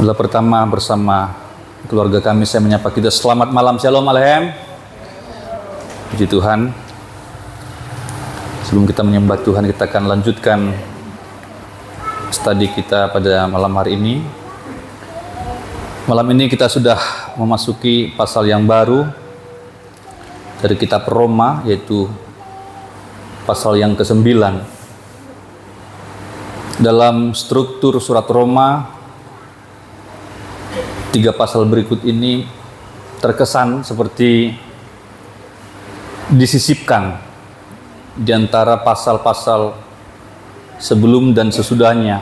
Adalah pertama bersama keluarga kami saya menyapa kita selamat malam, shalom alehem. Puji Tuhan. Sebelum kita menyembah Tuhan, kita akan lanjutkan studi kita pada malam hari ini. Malam ini kita sudah memasuki pasal yang baru dari kitab Roma, yaitu pasal yang ke-9. Dalam struktur surat Roma, 3 pasal berikut ini terkesan seperti disisipkan di antara pasal-pasal sebelum dan sesudahnya.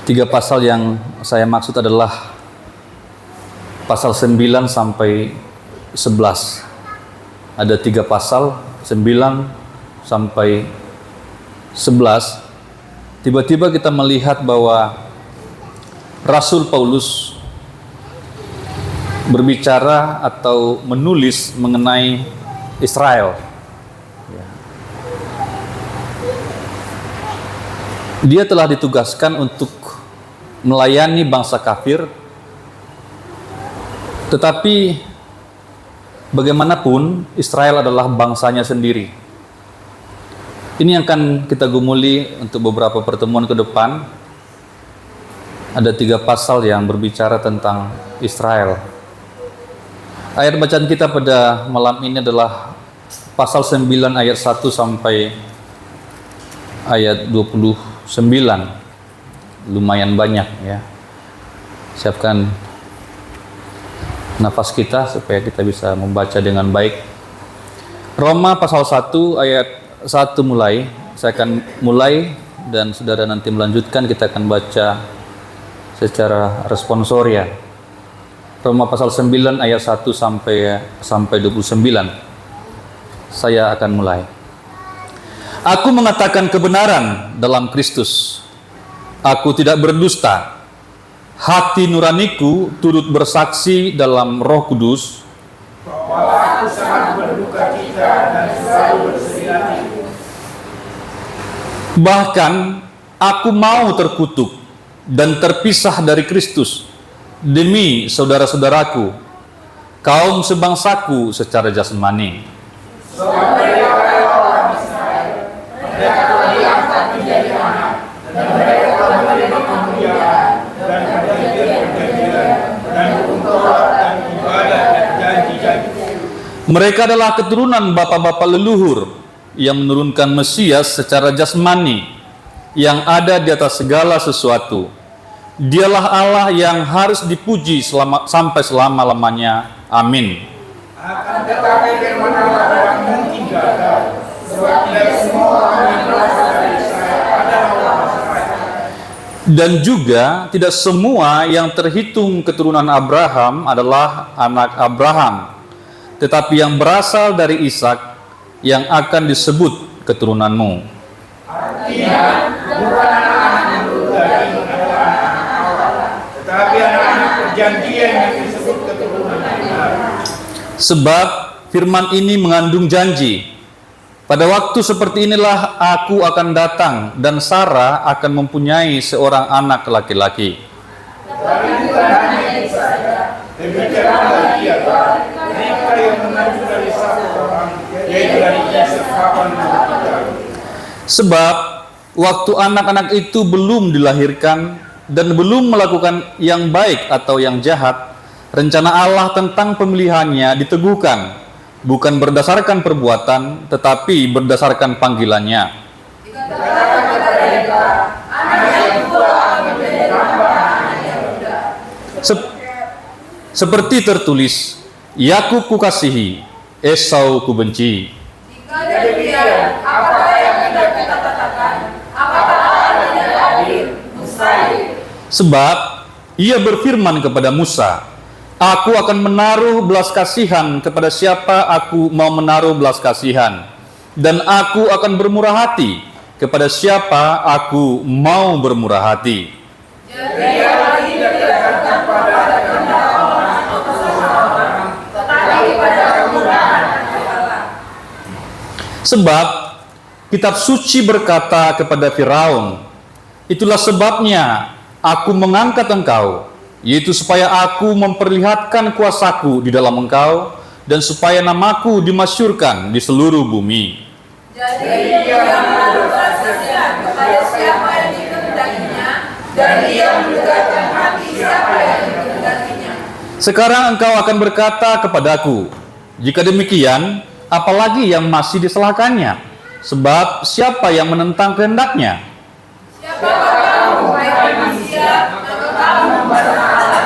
3 pasal yang saya maksud adalah pasal 9 sampai 11. Ada 3 pasal, 9 sampai 11. Tiba-tiba kita melihat bahwa Rasul Paulus berbicara atau menulis mengenai Israel. Dia telah ditugaskan untuk melayani bangsa kafir, tetapi bagaimanapun Israel adalah bangsanya sendiri. Ini yang akan kita gumuli untuk beberapa pertemuan ke depan. Ada 3 pasal yang berbicara tentang Israel. Ayat bacaan kita pada malam ini adalah pasal 9 ayat 1 sampai ayat 29. Lumayan banyak ya. Siapkan nafas kita supaya kita bisa membaca dengan baik. Roma pasal 1 ayat 1 mulai. Saya akan mulai dan saudara nanti melanjutkan. Kita akan baca secara responsoria. Roma pasal 9 ayat 1 sampai 29. Saya akan mulai. Aku mengatakan kebenaran dalam Kristus. Aku tidak berdusta. Hati nuraniku turut bersaksi dalam Roh Kudus bahwa aku sangat berduka cita dan selalu bersedih hati. Bahkan aku mau terkutuk dan terpisah dari Kristus demi saudara-saudaraku, kaum sebangsaku secara jasmani. Sebab mereka adalah orang Israel, mereka telah diangkat menjadi anak, dan mereka telah menerima kemuliaan dan perjanjian-perjanjian dan hukum Taurat dan ibadat dan janji-janji. Mereka adalah keturunan bapa-bapa leluhur yang menurunkan Mesias secara jasmani, yang ada di atas segala sesuatu. Dialah Allah yang harus dipuji sampai selama-lamanya. Amin. Akan tetapi firman Allah tidak mungkin gagal, sebab tidak semua orang yang berasal dari Israel adalah orang Israel. Dan juga tidak semua yang terhitung keturunan Abraham adalah anak Abraham, tetapi yang berasal dari Ishak yang akan disebut keturunanmu. Artinya, bukan anak-anak yang menurut daging adalah anak-anak Allah, tetapi anak-anak perjanjian yang disebut keturunan Allah. Sebab firman ini mengandung janji. Pada waktu seperti inilah aku akan datang dan Sarah akan mempunyai seorang anak laki-laki. Tapi bukan hanya itu saja, demikian pula ia, mereka yang mengandung dari satu orang, yaitu dari Yesus kapan kita. Sebab waktu anak-anak itu belum dilahirkan dan belum melakukan yang baik atau yang jahat, rencana Allah tentang pemilihannya diteguhkan, bukan berdasarkan perbuatan, tetapi berdasarkan panggilannya. Dikatakan kepada mereka, anak yang tua akan menjadi hamba anak yang muda. Seperti tertulis, Yakub kukasihi, Esau kubenci. Jika demikian, apakah yang hendak kita katakan? Apakah Allah tidak adil? Mustahil. Sebab ia berfirman kepada Musa, aku akan menaruh belas kasihan kepada siapa aku mau menaruh belas kasihan, dan aku akan bermurah hati kepada siapa aku mau bermurah hati. Jadi Allah tidak tergantung pada kehendak orang atau seseorang, tetapi pada kemurahan Allah. Sebab kitab suci berkata kepada Firaun, itulah sebabnya Aku mengangkat engkau, yaitu supaya aku memperlihatkan kuasaku di dalam engkau, dan supaya namaku dimasyurkan di seluruh bumi. Jadi ia melakukan sesuatu kepada siapa yang dikehendakinya, dan ia mendekatkan hati siapa yang dikehendakinya. Sekarang engkau akan berkata kepadaku, jika demikian, apalagi yang masih disalahkannya? Sebab siapa yang menentang kehendaknya? Siapakah kamu, hai manusia, maka kamu membantah Allah?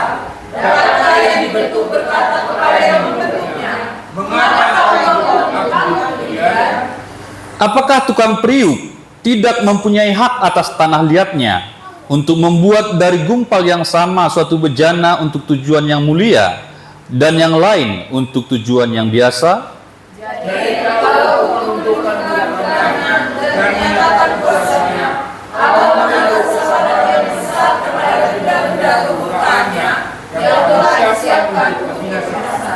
Dapatkah yang dibentuk berkata kepada yang membentuknya, mengapa kamu melakukan demikian? Apakah tukang periuk tidak mempunyai hak atas tanah liatnya untuk membuat dari gumpal yang sama suatu bejana untuk tujuan yang mulia dan yang lain untuk tujuan yang biasa? Jadi kalau menentukan tujuannya dan menyatakan kuasanya, Allah menaruh kepada yang besar kepada benda-benda kemurkaannya yang telah disiapkan untuk binasa.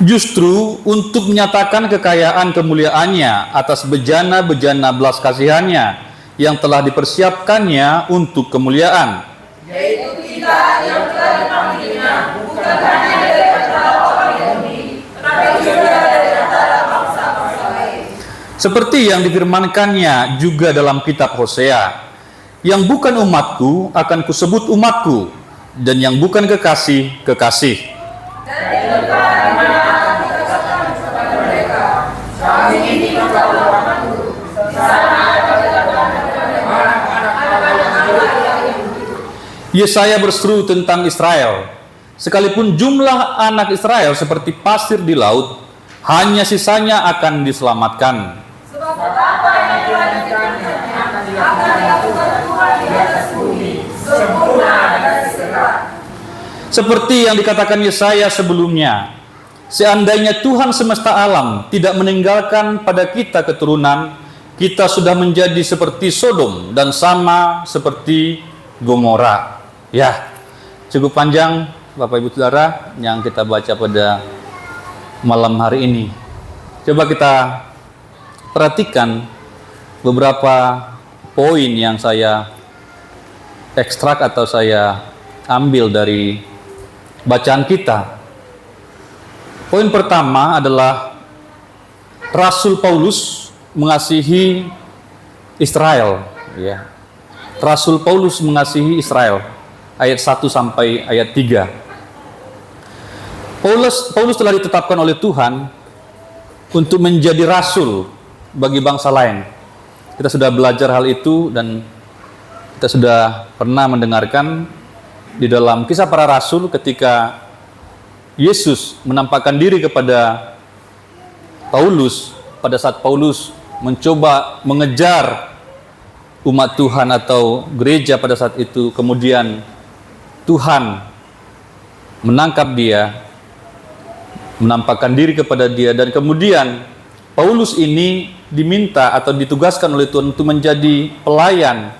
Justru untuk menyatakan kekayaan kemuliaannya atas bejana-bejana belas kasihannya yang telah dipersiapkannya untuk kemuliaan. Yaitu kita yang telah dipanggilnya bukan hanya dari antara orang Yahudi, tetapi juga dari antara bangsa-bangsa lain. Seperti yang difirmankannya juga dalam kitab Hosea, yang bukan umatku akan kusebut umatku, dan yang bukan kekasih, kekasih. Dan di tempat di mana akan dikatakan kepada mereka, kami ini engkau umatku, di sana akan dikatakan kepada mereka, anak-anak Allah yang Yahudi. Yesaya berseru tentang Israel, sekalipun jumlah anak Israel seperti pasir di laut, hanya sisanya akan diselamatkan. Sebab apa yang telah dijanjikannya akan dilakukan Tuhan di atas bumi, sempurna dan segera. Seperti yang dikatakan Yesaya sebelumnya, seandainya Tuhan semesta alam tidak meninggalkan pada kita keturunan, kita sudah menjadi seperti Sodom dan sama seperti Gomora. Ya, cukup panjang Bapak Ibu Saudara yang kita baca pada malam hari ini. Coba kita perhatikan beberapa poin yang saya ekstrak atau saya ambil dari bacaan kita. Poin pertama adalah Rasul Paulus mengasihi Israel, ya. Rasul Paulus mengasihi Israel, ayat 1 sampai ayat 3. Paulus telah ditetapkan oleh Tuhan untuk menjadi rasul bagi bangsa lain. Kita sudah belajar hal itu dan kita sudah pernah mendengarkan di dalam Kisah Para Rasul ketika Yesus menampakkan diri kepada Paulus pada saat Paulus mencoba mengejar umat Tuhan atau gereja pada saat itu, kemudian Tuhan menangkap dia, menampakkan diri kepada dia, dan kemudian Paulus ini diminta atau ditugaskan oleh Tuhan untuk menjadi pelayan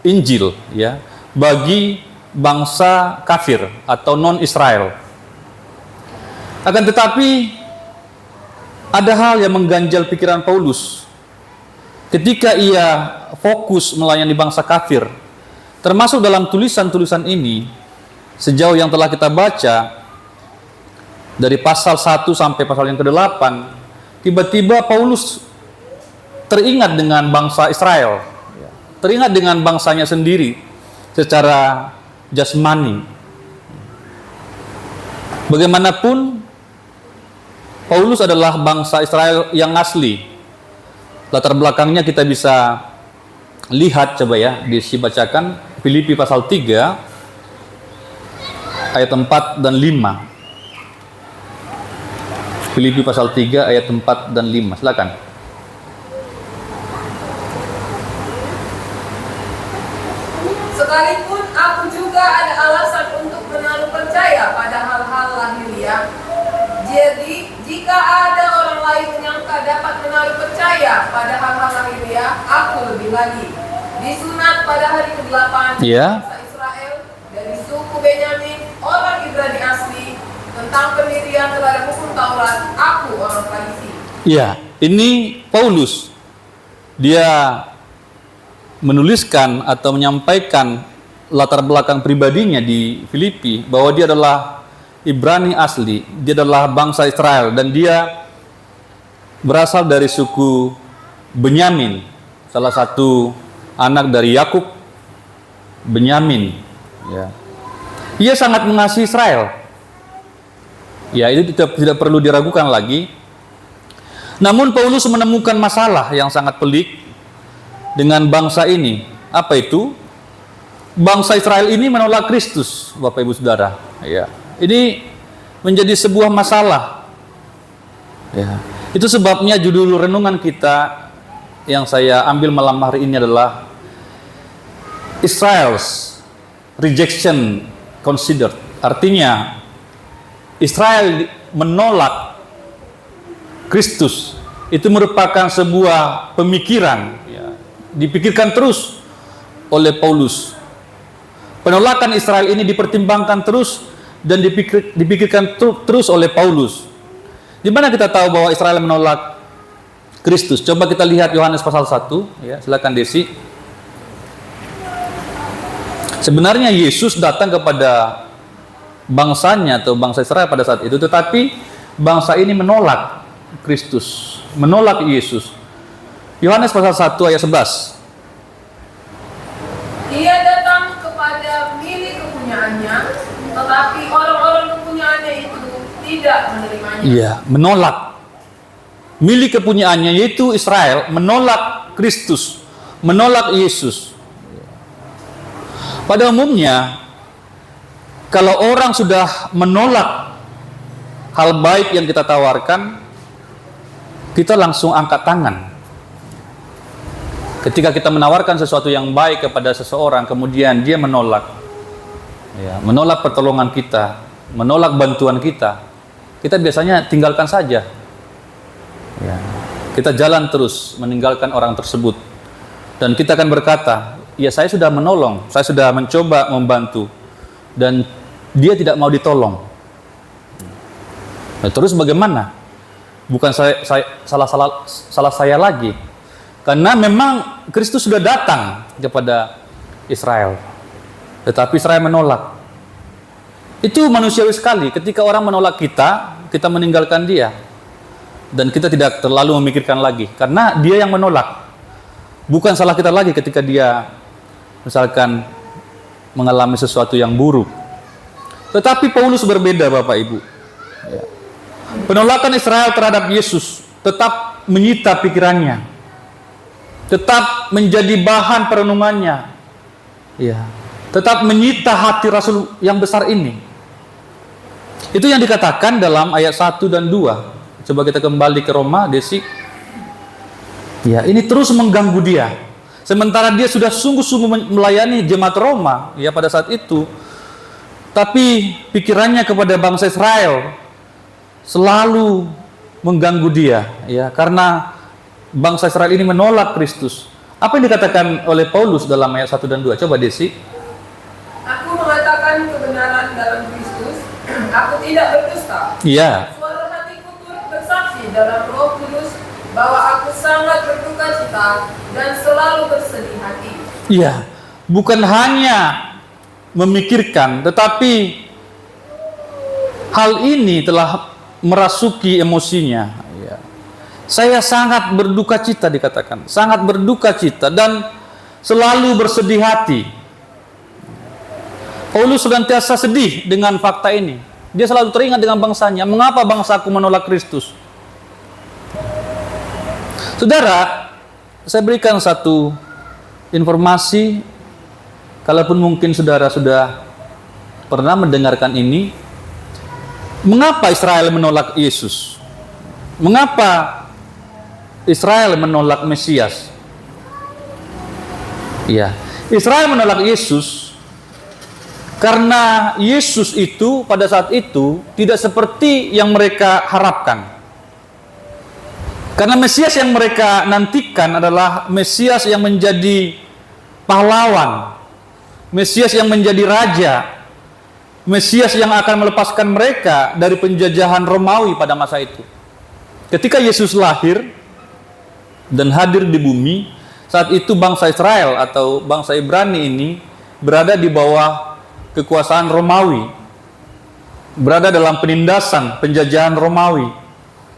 Injil, ya, bagi bangsa kafir atau non-Israel. Akan tetapi ada hal yang mengganjal pikiran Paulus ketika ia fokus melayani bangsa kafir, termasuk dalam tulisan-tulisan ini. Sejauh yang telah kita baca dari pasal 1 sampai pasal yang ke-8, tiba-tiba Paulus teringat dengan bangsa Israel, teringat dengan bangsanya sendiri secara jasmani. Bagaimanapun Paulus adalah bangsa Israel yang asli. Latar belakangnya kita bisa lihat, coba ya, dibacakan Filipi pasal 3 ayat 4 dan 5. Filipi pasal 3 ayat 4 dan 5. Silakan. Sekalipun aku juga ada alasan untuk menaruh percaya pada hal-hal lahiriah. Jadi, jika ada orang lain menyangka dapat menaruh percaya pada hal-hal lahiriah, aku lebih lagi. Disunat pada hari ke-8 bangsa Israel, dari suku Benyamin, orang Ibrani asli, tentang pendirian terhadap hukum Taurat, aku orang Farisi. Ya, ini Paulus. Dia menuliskan atau menyampaikan latar belakang pribadinya di Filipi, bahwa dia adalah Ibrani asli, dia adalah bangsa Israel, dan dia berasal dari suku Benyamin, salah satu anak dari Yakub, Benyamin. Ya. Ia sangat mengasihi Israel. Ya, itu tidak perlu diragukan lagi. Namun Paulus menemukan masalah yang sangat pelik dengan bangsa ini. Apa itu? Bangsa Israel ini menolak Kristus, Bapak Ibu Saudara. Ya. Ini menjadi sebuah masalah. Ya. Itu sebabnya judul renungan kita yang saya ambil malam hari ini adalah Israel's rejection considered. Artinya Israel menolak Kristus. Itu merupakan sebuah pemikiran, ya, dipikirkan terus oleh Paulus. Penolakan Israel ini dipertimbangkan terus dan dipikirkan terus oleh Paulus. Di mana kita tahu bahwa Israel menolak Kristus? Coba kita lihat Yohanes pasal 1, ya, silakan Desi. Sebenarnya Yesus datang kepada bangsanya atau bangsa Israel pada saat itu, tetapi bangsa ini menolak Kristus, menolak Yesus. Yohanes pasal 1 ayat 11. Ia datang kepada milik kepunyaannya, tetapi orang-orang kepunyaannya itu tidak menerimanya. Iya, menolak. Milik kepunyaannya yaitu Israel menolak Kristus, menolak Yesus. Pada umumnya, kalau orang sudah menolak hal baik yang kita tawarkan, kita langsung angkat tangan. Ketika kita menawarkan sesuatu yang baik kepada seseorang, kemudian dia menolak, ya, menolak pertolongan kita, menolak bantuan kita biasanya tinggalkan saja. Ya, kita jalan terus meninggalkan orang tersebut, dan kita akan berkata, ya saya sudah menolong, saya sudah mencoba membantu, dan dia tidak mau ditolong. Nah, terus bagaimana? Bukan salah saya lagi, karena memang Kristus sudah datang kepada Israel, tetapi Israel menolak. Itu manusiawi sekali. Ketika orang menolak kita meninggalkan dia, dan kita tidak terlalu memikirkan lagi, karena dia yang menolak. Bukan salah kita lagi ketika dia misalkan mengalami sesuatu yang buruk. Tetapi Paulus berbeda, Bapak Ibu. Ya. Penolakan Israel terhadap Yesus tetap menyita pikirannya, tetap menjadi bahan perenungannya, ya, tetap menyita hati Rasul yang besar ini. Itu yang dikatakan dalam ayat 1 dan 2. Coba kita kembali ke Roma, Desi. Ya, ini terus mengganggu dia. Sementara dia sudah sungguh-sungguh melayani jemaat Roma, ya, pada saat itu. Tapi pikirannya kepada bangsa Israel selalu mengganggu dia, ya, karena bangsa Israel ini menolak Kristus. Apa yang dikatakan oleh Paulus dalam ayat 1 dan 2? Coba Desi. Aku mengatakan kebenaran dalam Kristus, aku tidak berdusta. Iya. Suara hatiku turut bersaksi dalam Roh Kudus bahwa aku sangat berduka cita dan selalu bersedih hati. Iya. Bukan hanya memikirkan, tetapi hal ini telah merasuki emosinya. Ya. Saya sangat berduka cita, dikatakan, sangat berduka cita dan selalu bersedih hati. Paulus senantiasa sedih dengan fakta ini. Dia selalu teringat dengan bangsanya. Mengapa bangsaku menolak Kristus? Saudara, saya berikan satu informasi, kalaupun mungkin saudara sudah pernah mendengarkan ini. Mengapa Israel menolak Yesus? Mengapa Israel menolak Mesias? Ya, Israel menolak Yesus karena Yesus itu pada saat itu tidak seperti yang mereka harapkan. Karena Mesias yang mereka nantikan adalah Mesias yang menjadi pahlawan, Mesias yang menjadi raja, Mesias yang akan melepaskan mereka dari penjajahan Romawi pada masa itu. Ketika Yesus lahir dan hadir di bumi, saat itu bangsa Israel atau bangsa Ibrani ini berada di bawah kekuasaan Romawi, berada dalam penindasan, penjajahan Romawi.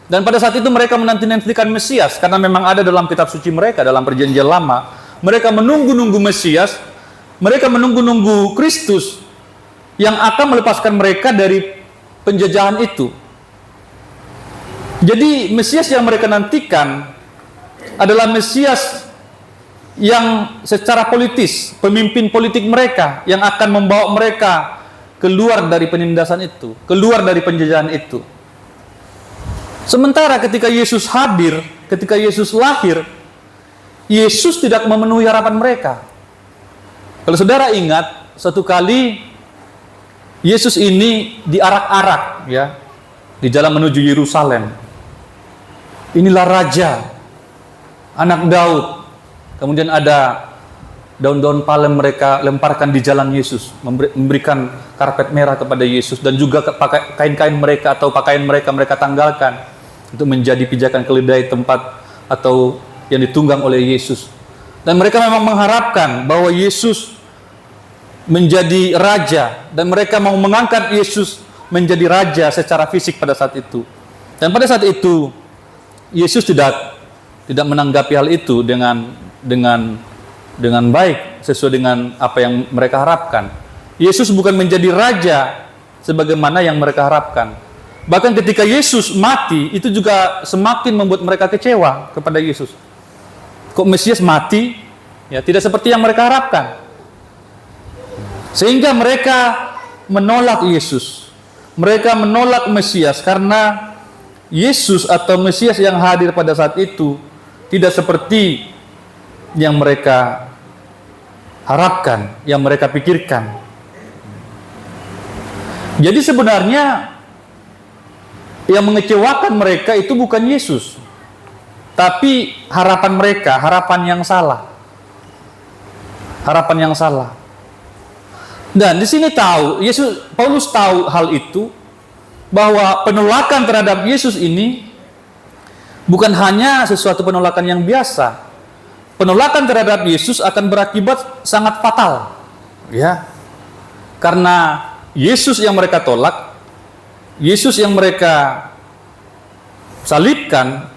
Dan pada saat itu mereka menanti-nantikan Mesias, karena memang ada dalam kitab suci mereka, dalam perjanjian lama, mereka menunggu-nunggu Mesias, mereka menunggu-nunggu Kristus yang akan melepaskan mereka dari penjajahan itu. Jadi Mesias yang mereka nantikan adalah Mesias yang secara politis, pemimpin politik mereka, yang akan membawa mereka keluar dari penindasan itu, keluar dari penjajahan itu. Sementara ketika Yesus hadir, ketika Yesus lahir, Yesus tidak memenuhi harapan mereka. Kalau saudara ingat, satu kali Yesus ini diarak-arak, ya, di jalan menuju Yerusalem. Inilah Raja, anak Daud. Kemudian ada daun-daun palem mereka lemparkan di jalan Yesus, memberikan karpet merah kepada Yesus, dan juga kain-kain mereka atau pakaian mereka tanggalkan untuk menjadi pijakan keledai tempat atau yang ditunggang oleh Yesus. Dan mereka memang mengharapkan bahwa Yesus menjadi raja, dan mereka mau mengangkat Yesus menjadi raja secara fisik pada saat itu. Dan pada saat itu Yesus tidak menanggapi hal itu dengan baik, sesuai dengan apa yang mereka harapkan. Yesus bukan menjadi raja sebagaimana yang mereka harapkan. Bahkan ketika Yesus mati, itu juga semakin membuat mereka kecewa kepada Yesus. Kok Mesias mati? Ya, tidak seperti yang mereka harapkan. Sehingga mereka menolak Yesus. Mereka menolak Mesias karena Yesus atau Mesias yang hadir pada saat itu tidak seperti yang mereka harapkan, yang mereka pikirkan. Jadi sebenarnya yang mengecewakan mereka itu bukan Yesus, tapi harapan mereka, harapan yang salah. Harapan yang salah. Dan di sini Paulus tahu hal itu, bahwa penolakan terhadap Yesus ini bukan hanya sesuatu penolakan yang biasa. Penolakan terhadap Yesus akan berakibat sangat fatal, ya. Karena Yesus yang mereka tolak, Yesus yang mereka salibkan,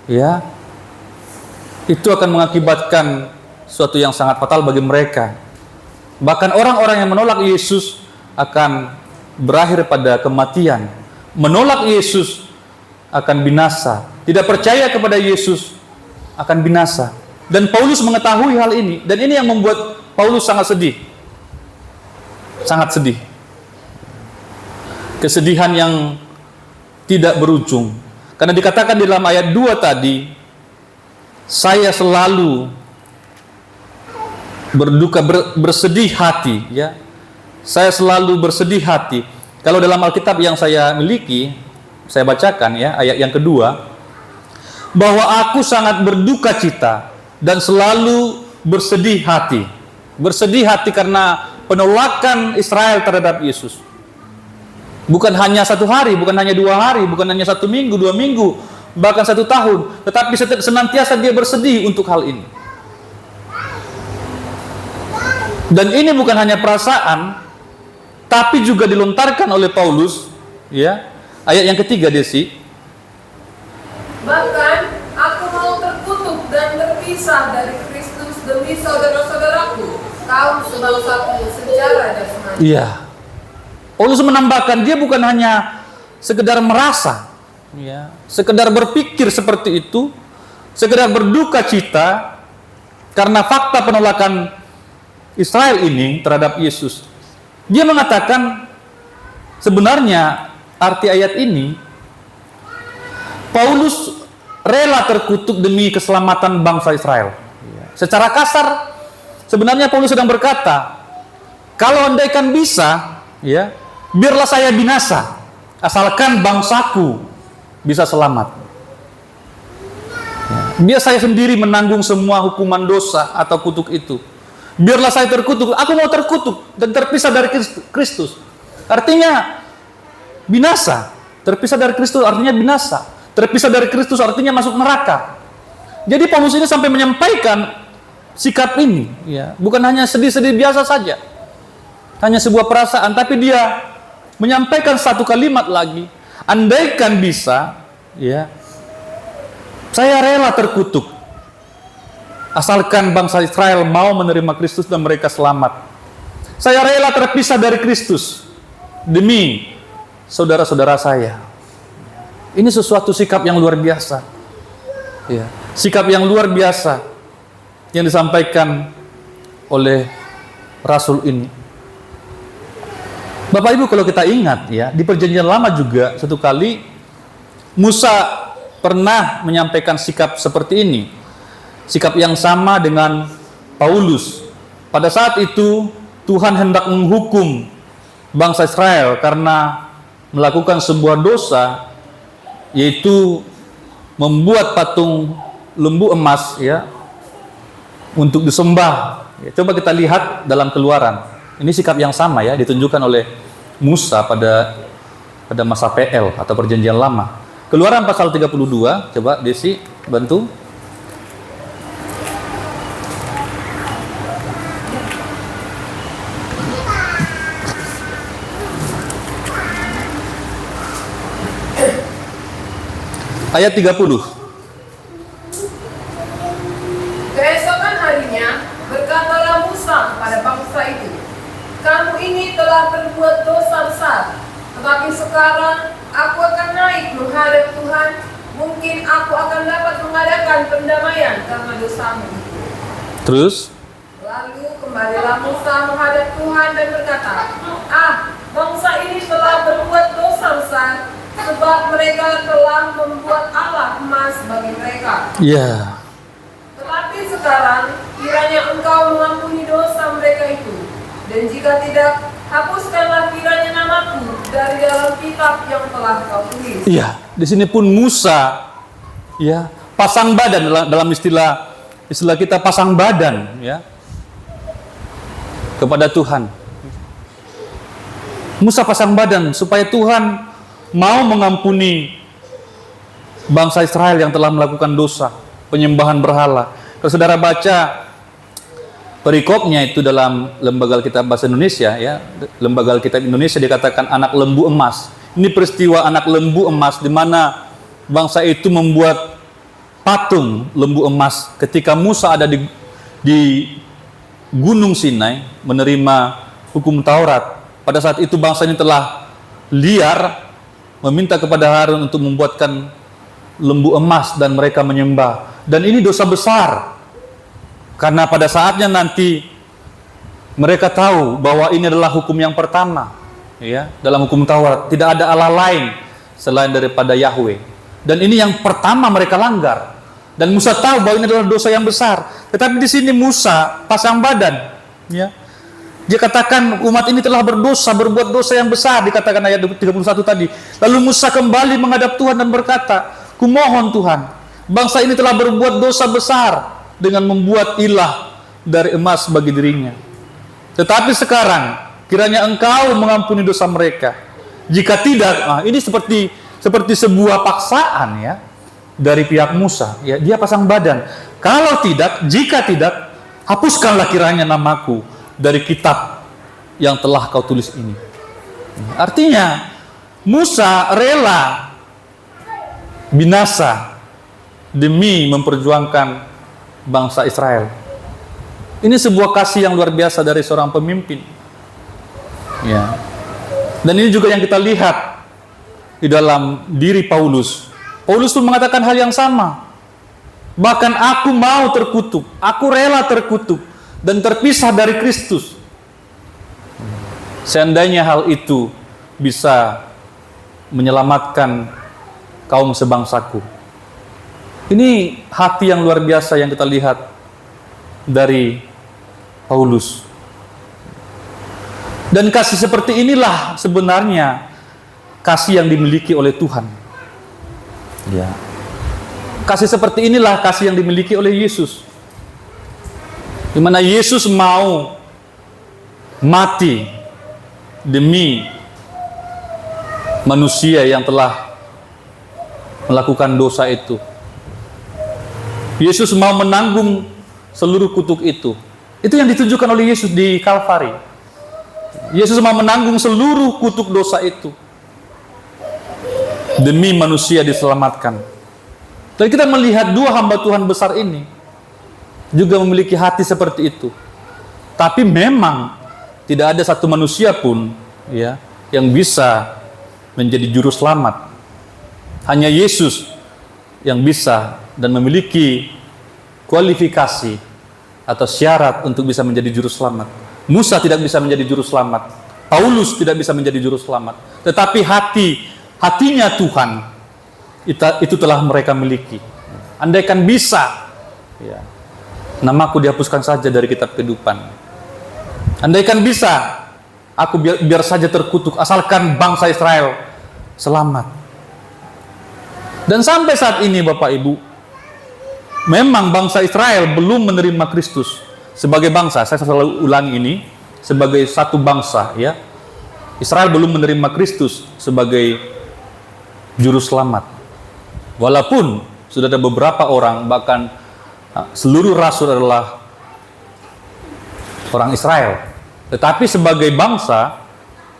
ya, itu akan mengakibatkan sesuatu yang sangat fatal bagi mereka. Bahkan orang-orang yang menolak Yesus akan berakhir pada kematian. Menolak Yesus akan binasa. Tidak percaya kepada Yesus akan binasa. Dan Paulus mengetahui hal ini, dan ini yang membuat Paulus sangat sedih. Sangat sedih. Kesedihan yang tidak berujung. Karena dikatakan di dalam ayat 2 tadi, saya selalu berduka, bersedih hati, ya. Saya selalu bersedih hati. Kalau dalam Alkitab yang saya miliki, saya bacakan, ya, ayat yang kedua, bahwa aku sangat berduka cita dan selalu bersedih hati. Bersedih hati karena penolakan Israel terhadap Yesus. Bukan hanya 1 hari, bukan hanya 2 hari, bukan hanya 1 minggu, 2 minggu, bahkan 1 tahun, tetapi senantiasa dia bersedih untuk hal ini. Dan ini bukan hanya perasaan, tapi juga dilontarkan oleh Paulus, ya. Ayat yang ketiga, Desi. Bahkan aku mau terkutuk dan terpisah dari Kristus demi saudara-saudaraku, kaum sebangsaku sejarah dan semangat. Iya. Paulus menambahkan, dia bukan hanya sekedar merasa, ya, sekedar berpikir seperti itu, sekedar berduka cita karena fakta penolakan Israel ini terhadap Yesus. Dia mengatakan, sebenarnya arti ayat ini, Paulus rela terkutuk demi keselamatan bangsa Israel. Secara kasar, sebenarnya Paulus sedang berkata, kalau andaikan bisa, ya, biarlah saya binasa, asalkan bangsaku bisa selamat. Biar saya sendiri menanggung semua hukuman dosa atau kutuk itu. Biarlah saya terkutuk, aku mau terkutuk dan terpisah dari Kristus. Artinya binasa. Terpisah dari Kristus artinya binasa. Terpisah dari Kristus artinya masuk neraka. Jadi Paulus ini sampai menyampaikan sikap ini, ya, bukan hanya sedih-sedih biasa saja, hanya sebuah perasaan, tapi dia menyampaikan satu kalimat lagi, andaikan bisa, ya, saya rela terkutuk, asalkan bangsa Israel mau menerima Kristus dan mereka selamat. Saya rela terpisah dari Kristus demi saudara-saudara saya. Ini sesuatu sikap yang luar biasa, ya, sikap yang luar biasa yang disampaikan oleh Rasul ini. Bapak Ibu, kalau kita ingat, ya, di Perjanjian Lama juga satu kali Musa pernah menyampaikan sikap seperti ini, sikap yang sama dengan Paulus. Pada saat itu Tuhan hendak menghukum bangsa Israel karena melakukan sebuah dosa, yaitu membuat patung lembu emas, ya, untuk disembah. Ya, coba kita lihat dalam Keluaran. Ini sikap yang sama, ya, ditunjukkan oleh Musa pada masa PL atau Perjanjian Lama. Keluaran pasal 32, coba Desi bantu. Ayat 30. Keesokan harinya berkatalah Musa kepada bangsa itu, kamu ini telah berbuat dosa besar, tetapi sekarang aku akan naik menghadap Tuhan, mungkin aku akan dapat mengadakan pendamaian karena dosamu itu. Terus? Lalu kembalilah Musa menghadap Tuhan dan berkata, bangsa ini telah berbuat dosa besar, sebab mereka telah membuat Allah emas bagi mereka. Ya. Tetapi sekarang kiranya engkau mengampuni dosa mereka itu, dan jika tidak, hapuskanlah kiranya namaku dari dalam kitab yang telah kau tulis. Iya, di sini pun Musa, ya, pasang badan dalam istilah kita pasang badan, ya, kepada Tuhan. Musa pasang badan supaya Tuhan mau mengampuni bangsa Israel yang telah melakukan dosa penyembahan berhala. Kalau saudara baca perikopnya itu dalam Lembaga Alkitab Bahasa Indonesia, ya, Lembaga Alkitab Indonesia dikatakan anak lembu emas. Ini peristiwa anak lembu emas di mana bangsa itu membuat patung lembu emas ketika Musa ada di Gunung Sinai menerima hukum Taurat. Pada saat itu bangsa ini telah liar, meminta kepada Harun untuk membuatkan lembu emas dan mereka menyembah. Dan ini dosa besar, karena pada saatnya nanti mereka tahu bahwa ini adalah hukum yang pertama, ya, dalam hukum Taurat. Tidak ada Allah lain selain daripada Yahweh. Dan ini yang pertama mereka langgar. Dan Musa tahu bahwa ini adalah dosa yang besar. Tetapi di sini Musa pasang badan, ya. Dia katakan umat ini telah berbuat dosa yang besar, dikatakan ayat 31 tadi. Lalu Musa kembali menghadap Tuhan dan berkata, kumohon Tuhan, bangsa ini telah berbuat dosa besar dengan membuat ilah dari emas bagi dirinya. Tetapi sekarang kiranya engkau mengampuni dosa mereka. Jika tidak, ini seperti sebuah paksaan, ya, dari pihak Musa, ya, dia pasang badan. Kalau tidak, jika tidak, hapuskanlah kiranya namaku dari kitab yang telah kau tulis ini. Artinya Musa rela binasa demi memperjuangkan bangsa Israel. Ini sebuah kasih yang luar biasa dari seorang pemimpin, ya. Dan ini juga yang kita lihat di dalam diri Paulus. Paulus pun mengatakan hal yang sama. Bahkan aku mau terkutuk, aku rela terkutuk dan terpisah dari Kristus. Seandainya hal itu bisa menyelamatkan kaum sebangsaku. Ini hati yang luar biasa yang kita lihat dari Paulus. Dan kasih seperti inilah sebenarnya kasih yang dimiliki oleh Tuhan. Ya. Kasih seperti inilah kasih yang dimiliki oleh Yesus. Di mana Yesus mau mati demi manusia yang telah melakukan dosa itu. Yesus mau menanggung seluruh kutuk itu. Itu yang ditunjukkan oleh Yesus di Kalvari. Yesus mau menanggung seluruh kutuk dosa itu demi manusia diselamatkan. Dan kita melihat dua hamba Tuhan besar ini juga memiliki hati seperti itu. Tapi memang tidak ada satu manusia pun ya yang bisa menjadi juru selamat. Hanya Yesus yang bisa dan memiliki kualifikasi atau syarat untuk bisa menjadi juru selamat. Musa tidak bisa menjadi juru selamat. Paulus tidak bisa menjadi juru selamat. Tetapi hatinya Tuhan itu telah mereka miliki. Andaikan bisa, ya, namaku dihapuskan saja dari kitab kehidupan. Andaikan bisa, aku biar saja terkutuk, asalkan bangsa Israel selamat. Dan sampai saat ini Bapak Ibu, memang bangsa Israel belum menerima Kristus sebagai bangsa. Saya selalu ulangi ini, sebagai satu bangsa, ya. Israel belum menerima Kristus sebagai juru selamat. Walaupun sudah ada beberapa orang, bahkan seluruh rasul adalah orang Israel, tetapi sebagai bangsa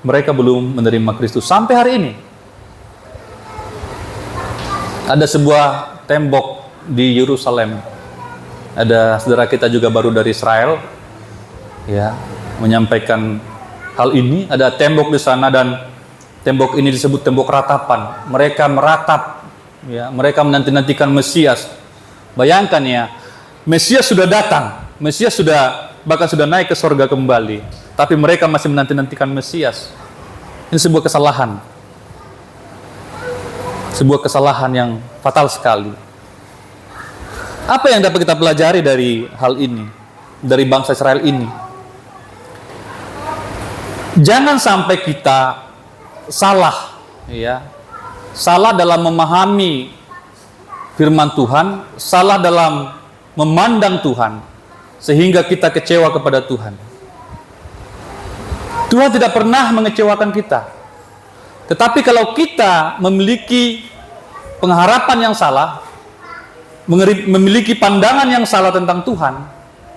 mereka belum menerima Kristus sampai hari ini. Ada sebuah tembok di Yerusalem. Ada saudara kita juga baru dari Israel, ya, menyampaikan hal ini. Ada tembok di sana dan tembok ini disebut tembok ratapan. Mereka meratap, ya, mereka menanti-nantikan Mesias. Bayangkan ya, Mesias sudah datang, Mesias bahkan sudah naik ke sorga kembali, tapi mereka masih menanti-nantikan Mesias. Ini sebuah kesalahan. Sebuah kesalahan yang fatal sekali. Apa yang dapat kita pelajari dari hal ini, dari bangsa Israel ini? Jangan sampai kita salah, ya, salah dalam memahami firman Tuhan, salah dalam memandang Tuhan, sehingga kita kecewa kepada Tuhan. Tuhan tidak pernah mengecewakan kita. Tetapi kalau kita memiliki pengharapan yang salah, memiliki pandangan yang salah tentang Tuhan,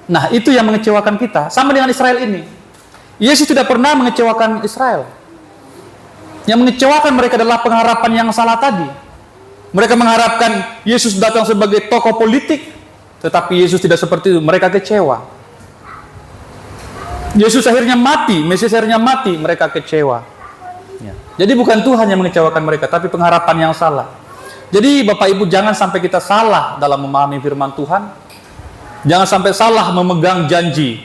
nah itu yang mengecewakan kita. Sama dengan Israel ini. Yesus tidak pernah mengecewakan Israel. Yang mengecewakan mereka adalah pengharapan yang salah tadi. Mereka mengharapkan Yesus datang sebagai tokoh politik, tetapi Yesus tidak seperti itu. Mereka kecewa. Yesus akhirnya mati, Mesias akhirnya mati, mereka kecewa. Ya. Jadi bukan Tuhan yang mengecewakan mereka, tapi pengharapan yang salah. Jadi Bapak Ibu, jangan sampai kita salah dalam memahami firman Tuhan. Jangan sampai salah memegang janji,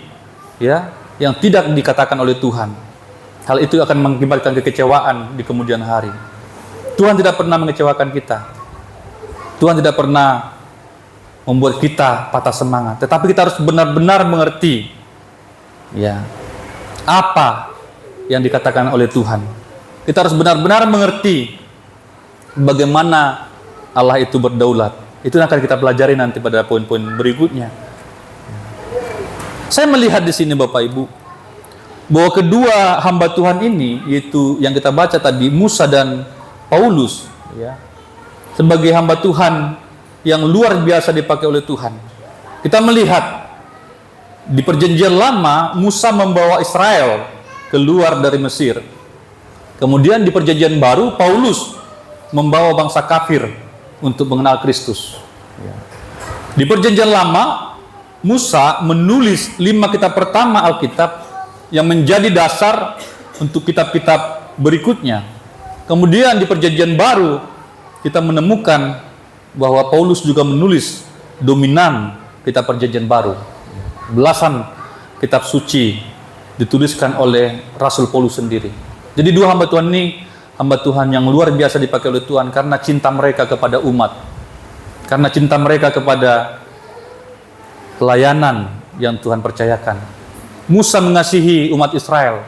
ya, yang tidak dikatakan oleh Tuhan. Hal itu akan mengakibatkan kekecewaan di kemudian hari. Tuhan tidak pernah mengecewakan kita. Tuhan tidak pernah membuat kita patah semangat. Tetapi kita harus benar-benar mengerti, ya, apa yang dikatakan oleh Tuhan. Kita harus benar-benar mengerti bagaimana Allah itu berdaulat. Itu yang akan kita pelajari nanti pada poin-poin berikutnya. Saya melihat di sini Bapak Ibu, bahwa kedua hamba Tuhan ini, yaitu yang kita baca tadi, Musa dan Paulus, ya, sebagai hamba Tuhan yang luar biasa dipakai oleh Tuhan. Kita melihat di perjanjian lama, Musa membawa Israel keluar dari Mesir. Kemudian di perjanjian baru, Paulus membawa bangsa kafir untuk mengenal Kristus. Di perjanjian lama, Musa menulis 5 kitab pertama Alkitab yang menjadi dasar untuk kitab-kitab berikutnya. Kemudian di perjanjian baru, kita menemukan bahwa Paulus juga menulis dominan kitab perjanjian baru. Belasan kitab suci dituliskan oleh Rasul Paulus sendiri. Jadi dua hamba Tuhan ini, hamba Tuhan yang luar biasa dipakai oleh Tuhan karena cinta mereka kepada umat. Karena cinta mereka kepada pelayanan yang Tuhan percayakan. Musa mengasihi umat Israel.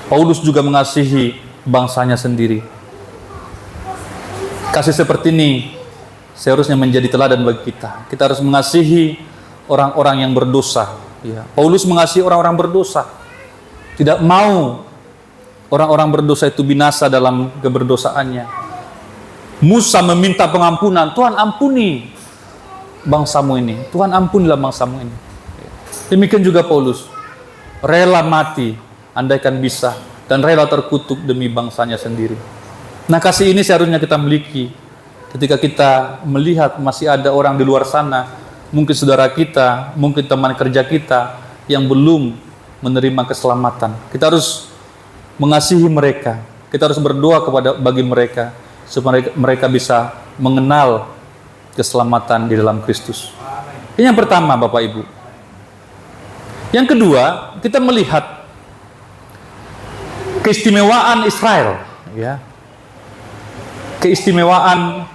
Paulus juga mengasihi bangsanya sendiri. Kasih seperti ini seharusnya menjadi teladan bagi kita. Kita harus mengasihi orang-orang yang berdosa. Paulus mengasihi orang-orang berdosa. Tidak mau orang-orang berdosa itu binasa dalam keberdosaannya. Musa meminta pengampunan, Tuhan ampuni bangsamu ini. Tuhan ampunilah bangsamu ini. Demikian juga Paulus, rela mati andaikan bisa, dan rela terkutuk demi bangsanya sendiri. Nah, kasih ini seharusnya kita miliki ketika kita melihat masih ada orang di luar sana, mungkin saudara kita, mungkin teman kerja kita yang belum menerima keselamatan. Kita harus mengasihi mereka. Kita harus berdoa bagi mereka supaya mereka bisa mengenal keselamatan di dalam Kristus. Ini yang pertama, Bapak Ibu. Yang kedua, kita melihat keistimewaan Israel, ya. Keistimewaan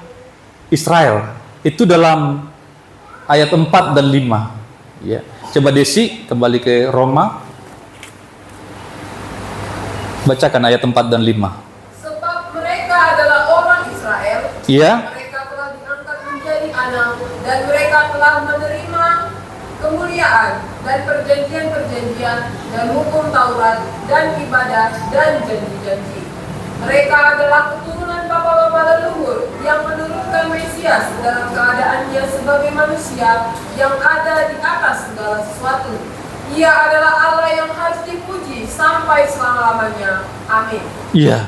Israel itu dalam ayat 4 dan 5, ya. Coba Desi kembali ke Roma. Bacakan ayat 4 dan 5. Sebab mereka adalah orang Israel. Iya. Mereka telah diangkat menjadi anak, dan mereka telah menerima kemuliaan dan perjanjian-perjanjian dan hukum Taurat dan ibadah dan janji-janji. Mereka adalah keturunan bapa-bapa leluhur yang menurunkan Mesias dalam keadaannya sebagai manusia yang ada di atas segala sesuatu. Ia adalah Allah yang harus dipuji sampai selama-lamanya. Amin. Iya.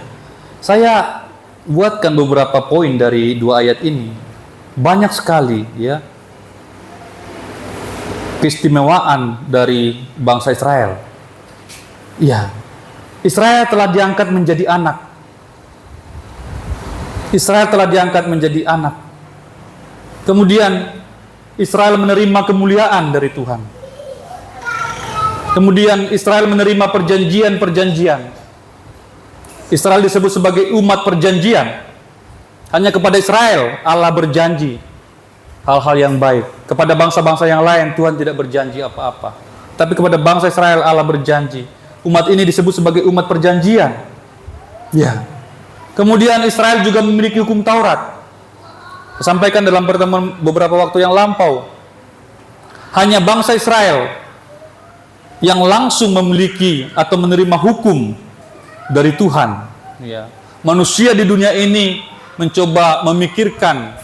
Saya buatkan beberapa poin dari dua ayat ini. Banyak sekali, ya, keistimewaan dari bangsa Israel. Iya. Israel telah diangkat menjadi anak. Israel telah diangkat menjadi anak. Kemudian Israel menerima kemuliaan dari Tuhan. Kemudian Israel menerima perjanjian-perjanjian. Israel disebut sebagai umat perjanjian. Hanya kepada Israel Allah berjanji hal-hal yang baik. Kepada bangsa-bangsa yang lain Tuhan tidak berjanji apa-apa. Tapi kepada bangsa Israel Allah berjanji. Umat ini disebut sebagai umat perjanjian. Ya. Kemudian Israel juga memiliki hukum Taurat. Saya sampaikan dalam pertemuan beberapa waktu yang lampau. Hanya bangsa Israel yang langsung memiliki atau menerima hukum dari Tuhan. Ya. Manusia di dunia ini mencoba memikirkan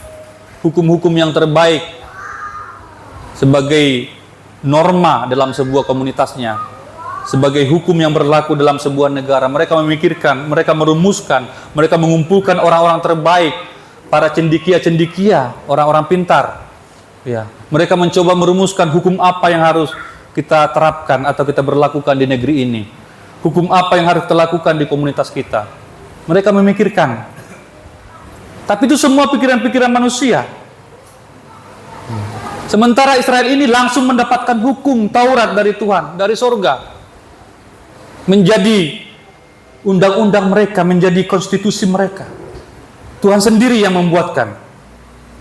hukum-hukum yang terbaik sebagai norma dalam sebuah komunitasnya, sebagai hukum yang berlaku dalam sebuah negara. Mereka memikirkan, mereka merumuskan, mereka mengumpulkan orang-orang terbaik, para cendikia-cendikia, orang-orang pintar. Ya, mereka mencoba merumuskan hukum apa yang harus kita terapkan atau kita berlakukan di negeri ini. Hukum apa yang harus kita lakukan di komunitas kita. Mereka memikirkan. Tapi itu semua pikiran-pikiran manusia. Sementara Israel ini langsung mendapatkan hukum Taurat dari Tuhan, dari sorga. Menjadi undang-undang mereka, menjadi konstitusi mereka. Tuhan sendiri yang membuatkan,